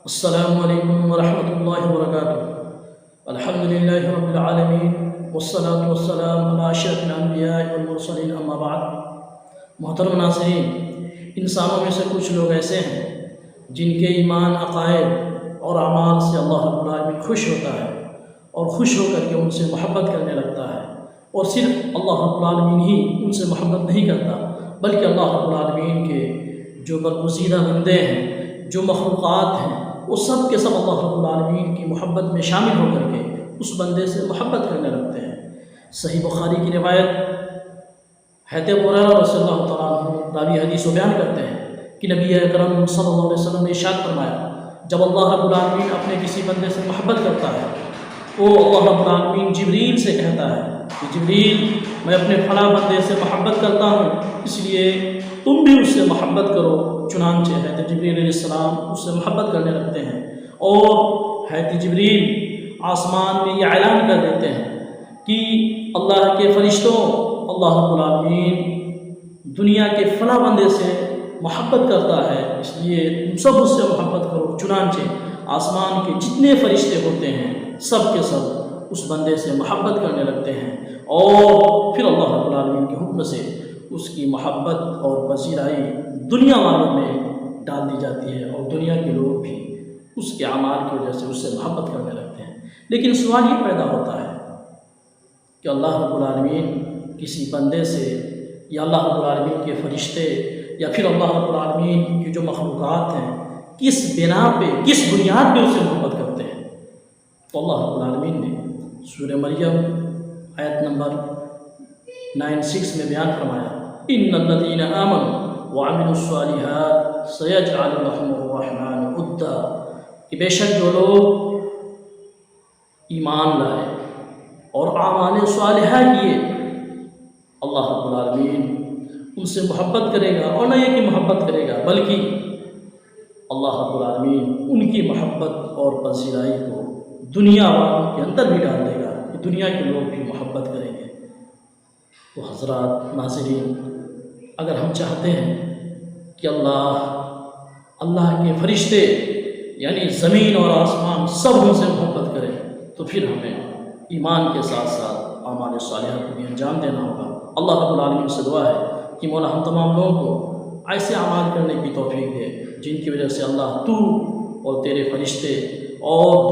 السلام علیکم ورحمۃ اللہ وبرکاتہ۔ الحمد للہ رب العالمین والصلاة والسلام علی اشرف الانبیاء والمرسلین، اما بعد۔ محترم ناظرین، انسانوں میں سے کچھ لوگ ایسے ہیں جن کے ایمان، عقائد اور اعمال سے اللہ رب العالمین خوش ہوتا ہے اور خوش ہو کر کے ان سے محبت کرنے لگتا ہے، اور صرف اللہ رب العالمین ہی ان سے محبت نہیں کرتا بلکہ اللہ رب العالمین کے جو برگزیدہ بندے ہیں، جو مخلوقات ہیں، وہ سب کے سب اللہ رب العالمین کی محبت میں شامل ہو کر کے اس بندے سے محبت کرنے لگتے ہیں۔ صحیح بخاری کی روایت حضرت ابو ہریرہ رضی اللہ تعالیٰ عنہ راوی حدیث و بیان کرتے ہیں کہ نبی اکرم صلی اللہ علیہ وسلم نے ارشاد فرمایا، جب اللہ رب العالمین اپنے کسی بندے سے محبت کرتا ہے تو اللہ رب العالمین جبریل سے کہتا ہے کہ جبریل، میں اپنے فلاں بندے سے محبت کرتا ہوں، اس لیے تم بھی اس سے محبت کرو۔ چنانچہ حضرت جبریل علیہ السلام اس سے محبت کرنے لگتے ہیں، اور حضرت جبریل آسمان میں یہ اعلان کر دیتے ہیں کہ اللہ کے فرشتوں، اللہ رب العالمین دنیا کے فلاں بندے سے محبت کرتا ہے، اس لیے تم سب اس سے محبت کرو۔ چنانچہ آسمان کے جتنے فرشتے ہوتے ہیں سب کے سب اس بندے سے محبت کرنے لگتے ہیں، اور پھر اللہ رب العالمین کے حکم سے اس کی محبت اور پذیرائی دنیا والوں میں ڈال دی جاتی ہے، اور دنیا کے لوگ بھی اس کے اعمال کی وجہ سے اس سے محبت کرنے لگتے ہیں۔ لیکن سوال یہ پیدا ہوتا ہے کہ اللہ رب العالمین کسی بندے سے، یا اللہ رب العالمین کے فرشتے، یا پھر اللہ رب العالمین کی جو مخلوقات ہیں، کس بنا پہ، کس بنیاد پہ اس سے محبت کرتے ہیں؟ تو اللہ رب العالمین نے سورہ مریم آیت نمبر 96 میں بیان فرمایا، ان الذین آمنوا وعملوا الصالحات سیجعل لهم الرحمن ودا، کہ بے شک جو لوگ ایمان لائے اور اعمال صالحہ کیے، اللہ رب العالمین ان سے محبت کرے گا، اور نہ یہ کہ محبت کرے گا بلکہ اللہ رب العالمین ان کی محبت اور پذیرائی کو دنیا والوں کے اندر بھی ڈال دے گا، کہ دنیا کے لوگ بھی محبت کریں گے۔ تو حضرات ناظرین، اگر ہم چاہتے ہیں کہ اللہ کے فرشتے یعنی زمین اور آسمان سب ہم سے محبت کریں، تو پھر ہمیں ایمان کے ساتھ ساتھ اعمال صالحہ کو بھی انجام دینا ہوگا۔ اللہ رب العالمین سے دعا ہے کہ مولا ہم تمام لوگوں کو ایسے اعمال کرنے کی توفیق دے جن کی وجہ سے اللہ تو اور تیرے فرشتے اور